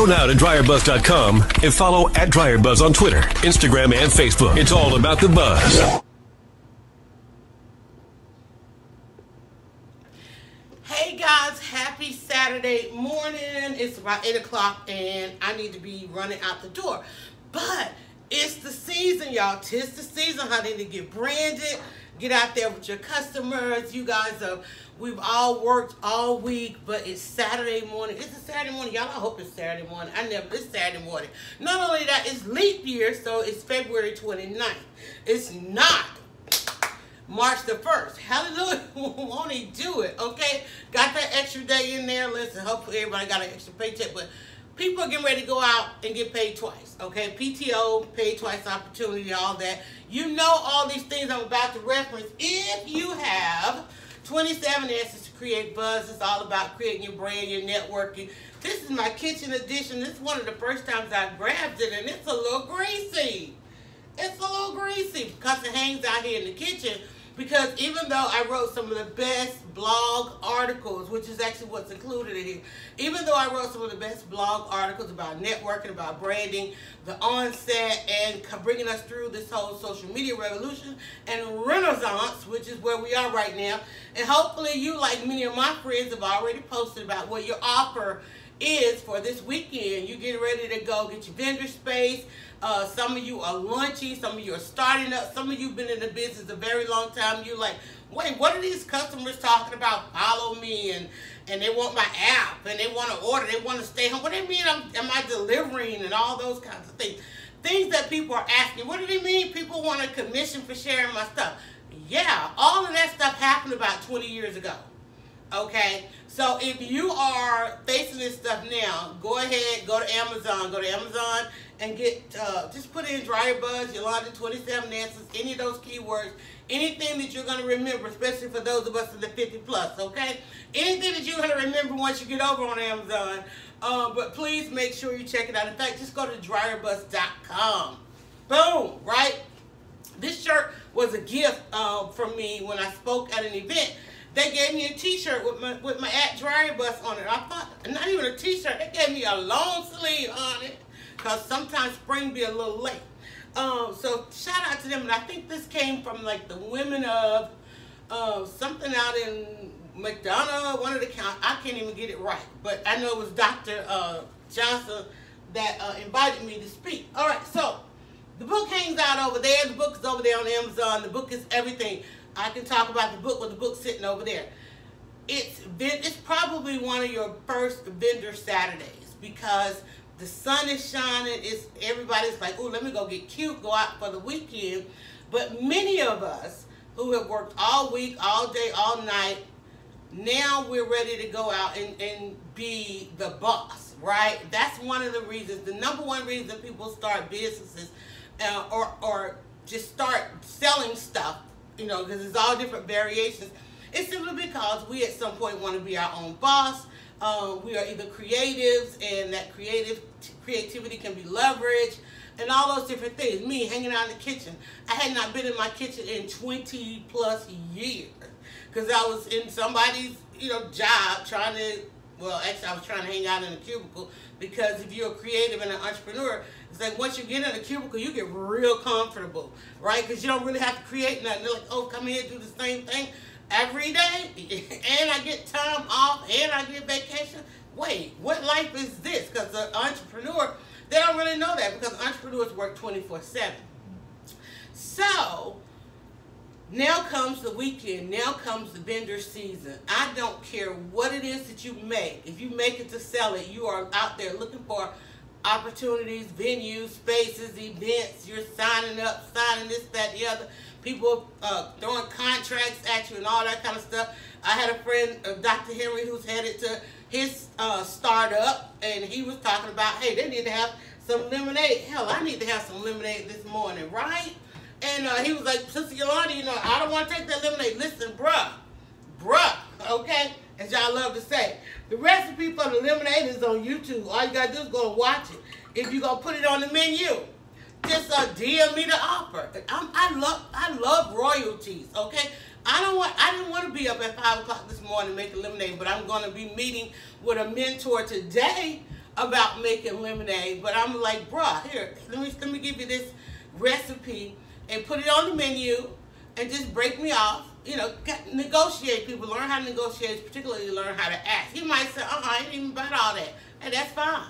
Go now to DryerBuzz.com and follow at DryerBuzz on Twitter, Instagram, and Facebook. It's all about the buzz. Hey guys, happy Saturday morning. It's about 8 o'clock and I need to be running out the door. But it's the season, y'all. 'Tis the season, honey, to get branded. Get out there with your customers. You guys, we've all worked all week, but it's Saturday morning. It's a Saturday morning. Y'all, I hope it's Saturday morning. It's Saturday morning. Not only that, it's leap year, so it's February 29th. It's not March the 1st. Hallelujah. Won't he do it, okay? Got that extra day in there. Listen, hopefully everybody got an extra paycheck, but people are getting ready to go out and get paid twice, okay? PTO, paid twice opportunity, all that. You know all these things I'm about to reference. If you have 27 answers to create buzz, it's all about creating your brand, your networking. This is my kitchen edition. This is one of the first times I grabbed it, and it's a little greasy. It's a little greasy because it hangs out here in the kitchen. Because even though I wrote some of the best blog articles, which is actually what's included in here, even though I wrote some of the best blog articles about networking, about branding, the onset, and bringing us through this whole social media revolution and renaissance, which is where we are right now, and hopefully you, like many of my friends, have already posted about what your offer is for this weekend. You get ready to go get your vendor space. Some of you are launching, some of you are starting up, some of you have been in the business a very long time. You're like, wait, what are these customers talking about? Follow me, and they want my app, and they want to order, they want to stay home. What do they mean am I delivering, and all those kinds of things. Things that people are asking. What do they mean people want a commission for sharing my stuff? Yeah, all of that stuff happened about 20 years ago. Okay, so if you are facing this stuff now, go ahead, go to Amazon and get, just put in DryerBuzz, Yolanda 27 answers, any of those keywords, anything that you're going to remember, especially for those of us in the 50 plus, okay? Anything that you're going to remember once you get over on Amazon, but please make sure you check it out. In fact, just go to DryerBuzz.com. Boom, right? This shirt was a gift from me when I spoke at an event. They gave me a t-shirt with my at DryerBuzz on it. I thought, not even a t-shirt, they gave me a long sleeve on it, because sometimes spring be a little late. So shout out to them. And I think this came from like the women of something out in McDonough, one of the counties. I can't even get it right, but I know it was Dr. Johnson that invited me to speak. All right, so the book hangs out over there. The book is over there on Amazon. The book is everything. I can talk about the book with the book sitting over there. It's probably one of your first vendor Saturdays because the sun is shining. Everybody's like, oh, let me go get cute, go out for the weekend. But many of us who have worked all week, all day, all night, now we're ready to go out and be the boss, right? That's one of the reasons, the number one reason people start businesses or just start selling stuff, you know, because it's all different variations. It's simply because we at some point want to be our own boss. We are either creatives, and that creativity can be leveraged, and all those different things. Me hanging out in the kitchen. I had not been in my kitchen in 20 plus years because I was in somebody's, you know, job trying to, well, actually I was trying to hang out in a cubicle, because if you're a creative and an entrepreneur, it's like once you get in a cubicle, you get real comfortable, right? Because you don't really have to create nothing. They're like, oh, come here, do the same thing every day, and I get time off, and I get vacation. Wait, what life is this? Because the entrepreneur, they don't really know that, because entrepreneurs work 24/7. So now comes the weekend. Now comes the vendor season. I don't care what it is that you make. If you make it to sell it, you are out there looking for opportunities, venues, spaces, events. You're signing up, signing this, that, the other. People throwing contracts at you and all that kind of stuff. I had a friend, Dr. Henry, who's headed to his startup, and he was talking about, hey, they need to have some lemonade. Hell, I need to have some lemonade this morning, right? And he was like, Sister Yolanda, you know, I don't want to take that lemonade. Listen, bruh, okay? As y'all love to say. The recipe for the lemonade is on YouTube. All you got to do is go and watch it. If you're going to put it on the menu, just DM me the offer. I love royalties, okay? I didn't want to be up at 5 o'clock this morning making lemonade, but I'm going to be meeting with a mentor today about making lemonade, but I'm like, bruh, here, let me give you this recipe and put it on the menu and just break me off. You know, negotiate. People learn how to negotiate, particularly learn how to ask. He might say, I ain't even about all that, and that's fine.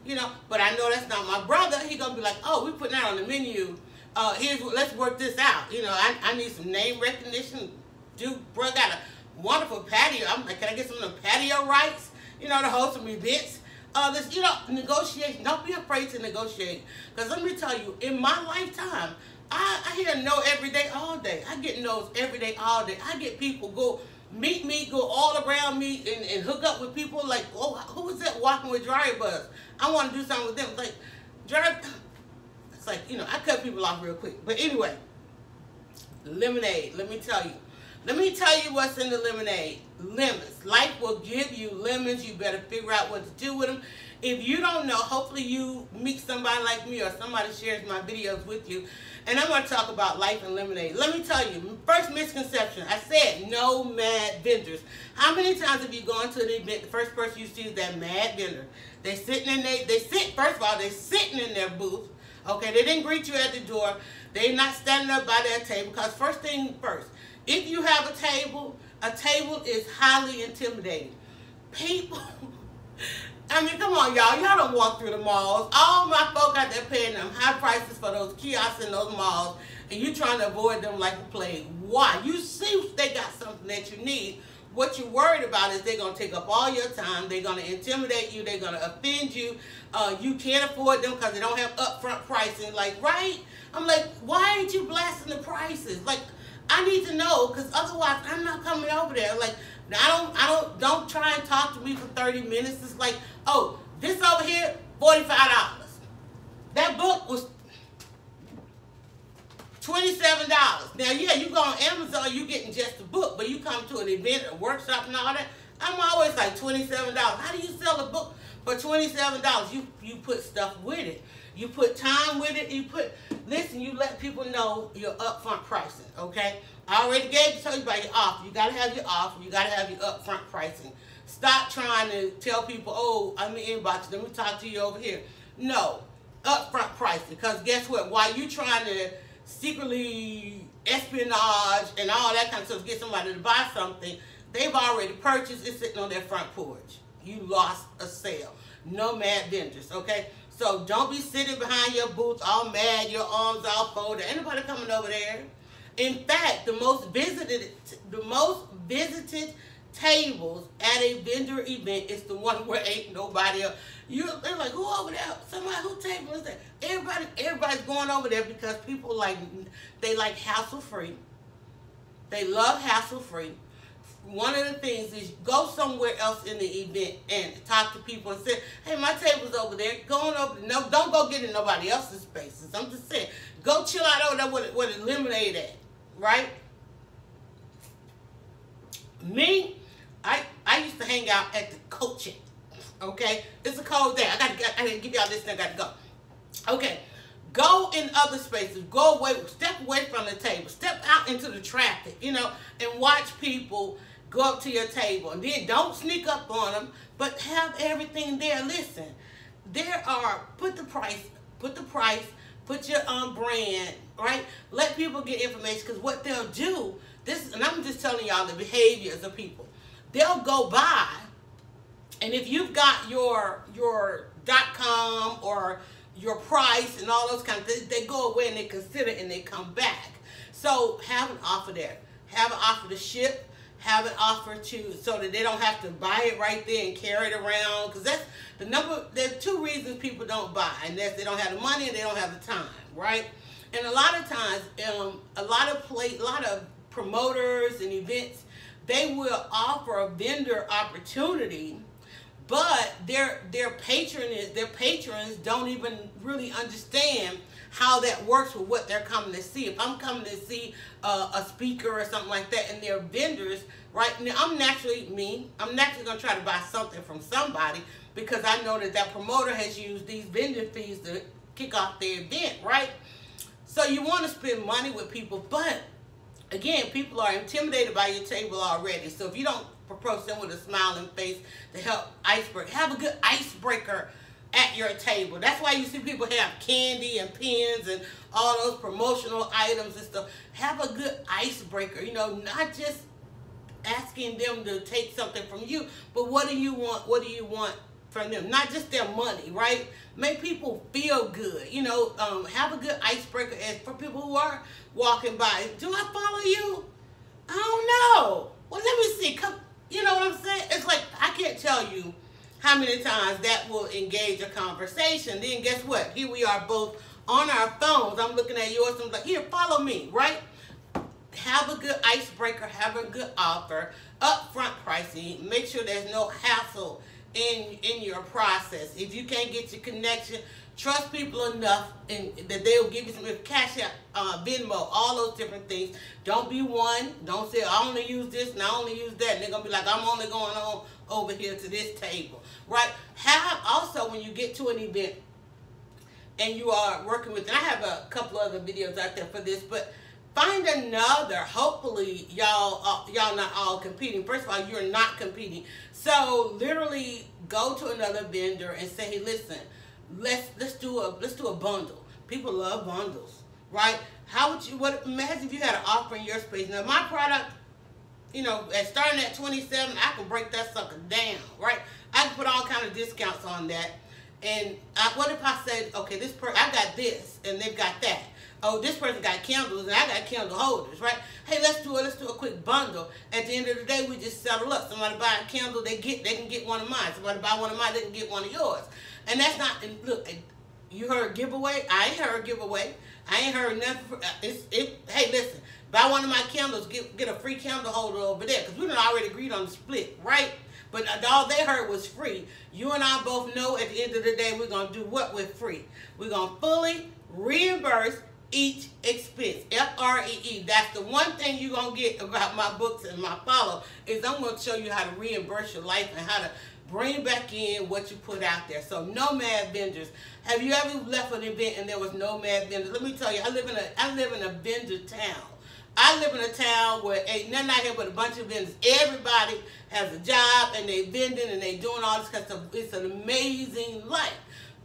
You know, but I know that's not my brother. He gonna be like, oh, we putting that on the menu. Let's work this out. You know, I need some name recognition. Dude, bro, got a wonderful patio. I'm like, can I get some of the patio rights? You know, to hold some events. You know, negotiation. Don't be afraid to negotiate. Because let me tell you, in my lifetime, I hear no every day, all day. I get no's every day, all day. I get people go meet me, go all around me, and hook up with people like, oh, who was that walking with DryerBuzz? I want to do something with them. Like, it's like, you know, I cut people off real quick. But anyway, lemonade, let me tell you. Let me tell you what's in the lemonade. Lemons. Life will give you lemons. You better figure out what to do with them. If you don't know, hopefully you meet somebody like me or somebody shares my videos with you. And I'm going to talk about life and lemonade. Let me tell you, first misconception. I said no mad vendors. How many times have you gone to an event, the first person you see is that mad vendor? They sitting in first of all, they're sitting in their booth. Okay, they didn't greet you at the door. They're not standing up by their table. Because first thing first, if you have a table is highly intimidating. People, I mean, come on, y'all. Y'all don't walk through the malls. All my folk out there paying them high prices for those kiosks in those malls, and you trying to avoid them like the plague. Why? You see they got something that you need. What you're worried about is they're going to take up all your time. They're going to intimidate you. They're going to offend you. You can't afford them because they don't have upfront pricing. Like, right? I'm like, why ain't you blasting the prices? Like, I need to know, because otherwise I'm not coming over there. Like, don't try and talk to me for 30 minutes. It's like, oh, this over here, $45. That book was $27. Now, yeah, you go on Amazon, you getting just a book, but you come to an event, a workshop and all that, I'm always like $27. How do you sell a book for $27? You put stuff with it. You put time with it. You let people know your upfront pricing, okay? I already told you about your offer. You got to have your offer. You got to have your upfront pricing. Stop trying to tell people, oh, I'm in inbox. Let me talk to you over here. No, upfront pricing. Because guess what? While you trying to secretly espionage and all that kind of stuff to get somebody to buy something, they've already purchased. It's sitting on their front porch. You lost a sale. No mad vendors, okay? So don't be sitting behind your booth all mad, your arms all folded. Ain't nobody coming over there. In fact, the most visited tables at a vendor event is the one where ain't nobody else. They're like, who over there? Somebody, who table is that? Everybody's going over there because people like hassle-free. They love hassle-free. One of the things is go somewhere else in the event and talk to people and say, hey, my table's over there. No, don't go get in nobody else's spaces. I'm just saying, go chill out over there where the lemonade at, right? Me, I used to hang out at the coaching, okay? It's a cold day. I gotta give y'all this thing. I gotta go. Okay, go in other spaces. Go away. Step away from the table. Step out into the traffic, you know, and watch people go up to your table. And then don't sneak up on them, but have everything there. Listen, put the price, put your brand, right? Let people get information, because what they'll do, and I'm just telling y'all the behaviors of people. They'll go by, and if you've got your .com or your price and all those kinds of things, they go away and they consider it and they come back. So have an offer there. Have an offer to ship. Have an offer so that they don't have to buy it right there and carry it around. Because that's the number. There's two reasons people don't buy, and that's they don't have the money and they don't have the time, right? And a lot of times, a lot of promoters and events, they will offer a vendor opportunity, but their patrons don't even really understand how that works with what they're coming to see. If I'm coming to see a speaker or something like that, and they're vendors, right? Now, I'm naturally going to try to buy something from somebody, because I know that promoter has used these vendor fees to kick off their event, right? So you want to spend money with people, but again, people are intimidated by your table already. So if you don't approach them with a smiling face to help icebreaker, have a good icebreaker at your table. That's why you see people have candy and pens and all those promotional items and stuff. Have a good icebreaker, you know, not just asking them to take something from you, but what do you want? What do you want from them? Not just their money, right? Make people feel good, you know. Have a good icebreaker. As for people who are walking by, do I follow you? I don't know. Well, let me see. Come, you know what I'm saying? It's like, I can't tell you how many times that will engage a conversation. Then guess what? Here we are both on our phones. I'm looking at yours. I'm like, here, follow me, right? Have a good icebreaker. Have a good offer. Upfront pricing. Make sure there's no hassle in your process. If you can't get your connection, trust people enough that they'll give you some cash out, Venmo, all those different things. Don't be one. Don't say, I only use this and I only use that. And they're going to be like, I'm only going on over here to this table, right? Have also, when you get to an event and you are working with, and I have a couple other videos out there for this, but find another. Hopefully, y'all not all competing. First of all, you're not competing. So literally go to another vendor and say, hey, listen, let's do a bundle. People love bundles, right? How would you? Imagine if you had an offer in your space. Now my product, you know, starting at $27, I can break that sucker down, right? I can put all kind of discounts on that. And what if I said, okay, I got this and they've got that. Oh, this person got candles and I got candle holders, right? Hey, let's do a quick bundle. At the end of the day, we just settle up. Somebody buy a candle, they can get one of mine. Somebody buy one of mine, they can get one of yours. And that's not, and look, you heard giveaway? I ain't heard giveaway. I ain't heard nothing. Hey, listen, buy one of my candles, get a free candle holder over there, because we done already agreed on the split, right? But all they heard was free. You and I both know at the end of the day, we're going to do what with free? We're going to fully reimburse each expense. F-R-E-E. That's the one thing you're going to get about my books and my follow, is I'm going to show you how to reimburse your life and how to bring back in what you put out there. So nomad vendors. Have you ever left an event and there was nomad vendors? Let me tell you, I live in a vendor town. I live in a town where ain't nothing out here but a bunch of vendors. Everybody has a job and they vending and they doing all this kind of stuff. It's an amazing life.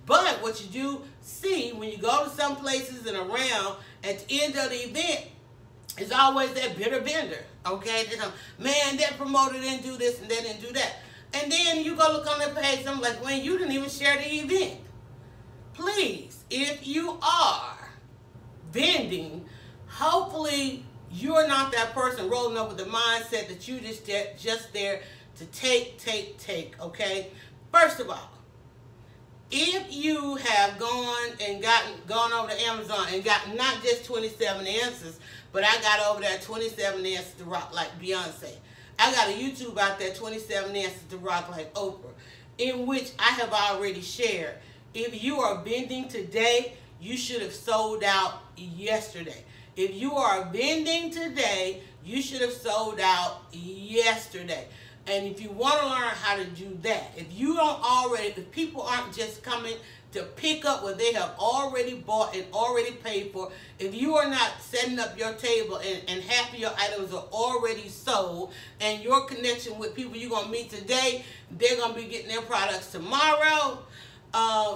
But what you do see when you go to some places and around, at the end of the event, is always that bitter vendor. Okay? Man, that promoter didn't do this and they didn't do that. And then you go look on their page, I'm like, well, you didn't even share the event. Please, if you are vending, hopefully you're not that person rolling up with the mindset that you just there to take, okay? First of all, if you have gone over to Amazon and got not just 27 answers, but I got over there 27 answers to rock like Beyonce. I got a YouTube out there, 27 answers to rock like Oprah, in which I have already shared. If you are vending today, you should have sold out yesterday. If you are vending today, you should have sold out yesterday. And if you want to learn how to do that, if people aren't just coming to pick up what they have already bought and already paid for, if you are not setting up your table and half of your items are already sold, and your connection with people you're going to meet today, they're going to be getting their products tomorrow,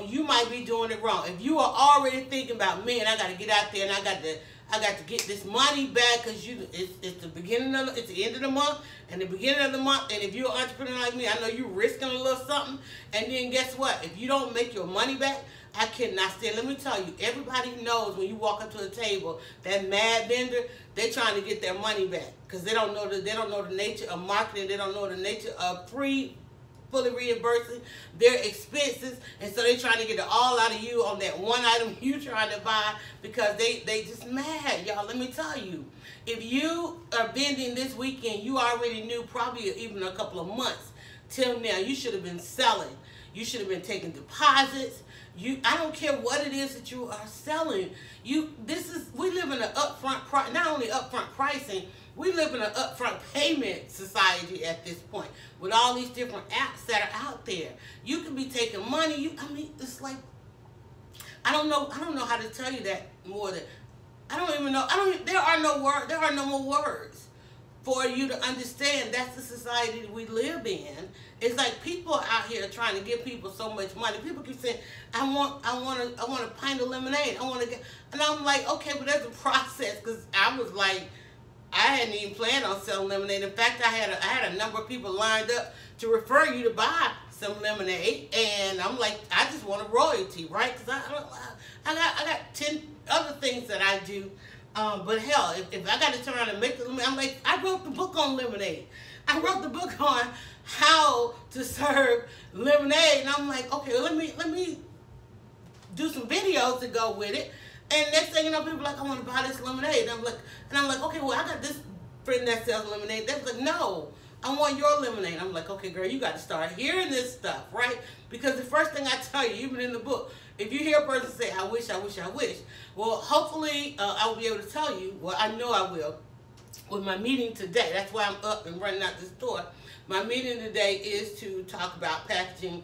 you might be doing it wrong. If you are already thinking about, man, I got to get out there and I got to get this money back, because it's the end of the month and the beginning of the month, and if you're an entrepreneur like me, I know you're risking a little something, and then guess what? If you don't make your money back, I cannot stand. Let me tell you, everybody knows when you walk up to a table, that mad vendor, they're trying to get their money back, because they don't know the nature of marketing, they don't know the nature of fully reimbursing their expenses, and so they're trying to get it all out of you on that one item you trying to buy, because they just mad, y'all. Let me tell you, if you are vending this weekend, you already knew probably even a couple of months till now, you should have been selling. You should have been taking deposits. I don't care what it is that you are selling. We live in an upfront, not only upfront pricing, we live in an upfront payment society at this point, with all these different apps that are out there. You can be taking money. It's like, I don't know how to tell you that more than, I don't even know. There are no more words. for you to understand that's the society that we live in. It's like people are out here trying to give people so much money. People keep saying, I want a pint of lemonade. And I'm like, okay, but there's a process, because I was like, I hadn't even planned on selling lemonade. In fact, I had a number of people lined up to refer you to buy some lemonade, and I'm like, I just want a royalty, right? Because I got 10 other things that I do. But hell, if I got to turn around and make the lemonade, I'm like, I wrote the book on lemonade. I wrote the book on how to serve lemonade, and I'm like, okay, well, let me do some videos to go with it. And next thing you know, people are like, I want to buy this lemonade. And I'm like, okay, well, I got this friend that sells lemonade. They're like, no, I want your lemonade. I'm like, okay, girl, you got to start hearing this stuff, right? Because the first thing I tell you, even in the book, if you hear a person say, I wish, I wish, I wish, well, hopefully I will be able to tell you, well, I know I will, with my meeting today. That's why I'm up and running out the store. My meeting today is to talk about packaging,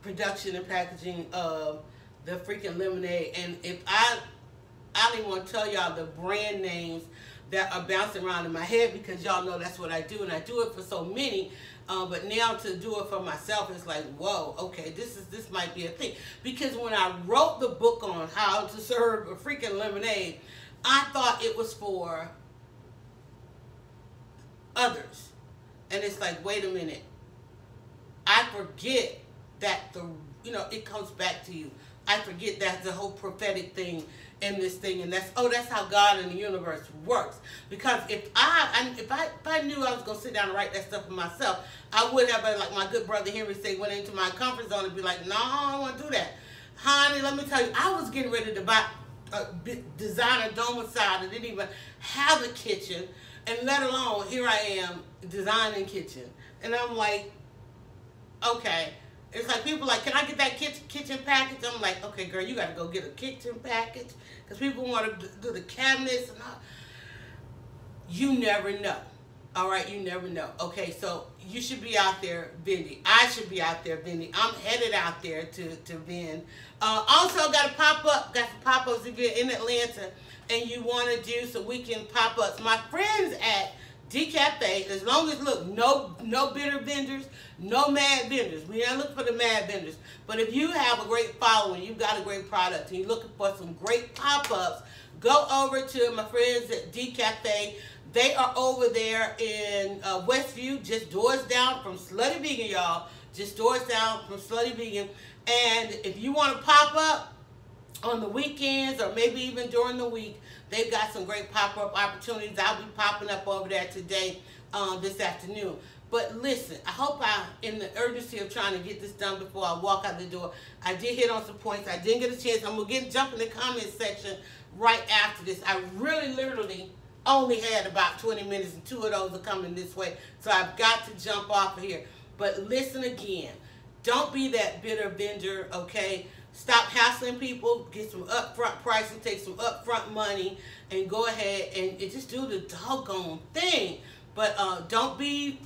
production and packaging of the freaking lemonade. And if I don't even want to tell y'all the brand names that are bouncing around in my head, because y'all know that's what I do, and I do it for so many. But now to do it for myself, it's like, whoa, okay, this might be a thing. Because when I wrote the book on how to serve a freaking lemonade, I thought it was for others. And it's like, wait a minute. I forget that it comes back to you. I forget that's the whole prophetic thing in this thing, and that's how God and the universe works. Because if I knew I was gonna sit down and write that stuff for myself, I would have, like my good brother Henry said, went into my comfort zone and be like, no, I don't want to do that, honey. Let me tell you, I was getting ready to buy a designer domicile that didn't even have a kitchen, and let alone here I am designing kitchen, and I'm like, okay. It's like people like, can I get that kitchen package? I'm like, okay, girl, you got to go get a kitchen package, because people want to do the cabinets and all. You never know. All right, you never know. Okay, so you should be out there vending. I should be out there vending. I'm headed out there to vend. Also, got some pop-ups if you're in Atlanta and you want to do some weekend pop-ups. My friends at D-Cafe, as long as, look, no bitter vendors, no mad vendors. We don't look for the mad vendors. But if you have a great following, you've got a great product, and you're looking for some great pop-ups, go over to my friends at D-Cafe. They are over there in Westview, just doors down from Slutty Vegan, y'all. Just doors down from Slutty Vegan. And if you want to pop up on the weekends or maybe even during the week, they've got some great pop-up opportunities. I'll be popping up over there today, this afternoon. But listen, I hope in the urgency of trying to get this done before I walk out the door, I did hit on some points. I didn't get a chance. I'm going to jump in the comment section right after this. I really literally only had about 20 minutes, and 2 of those are coming this way. So I've got to jump off of here. But listen again. Don't be that bitter vendor, okay? Stop hassling people. Get some upfront pricing. Take some upfront money and go ahead and just do the doggone thing. But don't be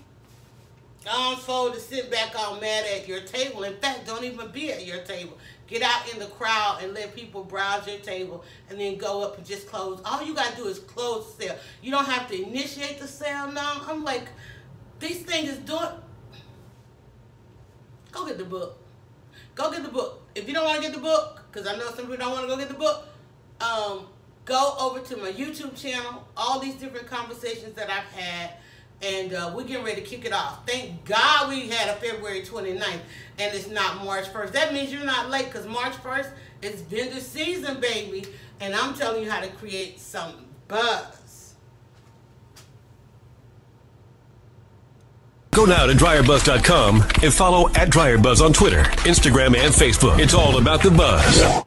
to sit back all mad at your table. In fact, don't even be at your table. Get out in the crowd and let people browse your table, and then go up and just close. All you got to do is close the sale. You don't have to initiate the sale now. I'm like, these things is doing. Go get the book. Go get the book. If you don't want to get the book, because I know some people don't want to go get the book, go over to my YouTube channel. All these different conversations that I've had. And we're getting ready to kick it off. Thank God we had a February 29th and it's not March 1st. That means you're not late, because March 1st is vendor season, baby. And I'm telling you how to create some buzz. Go now to DryerBuzz.com and follow @DryerBuzz on Twitter, Instagram, and Facebook. It's all about the buzz.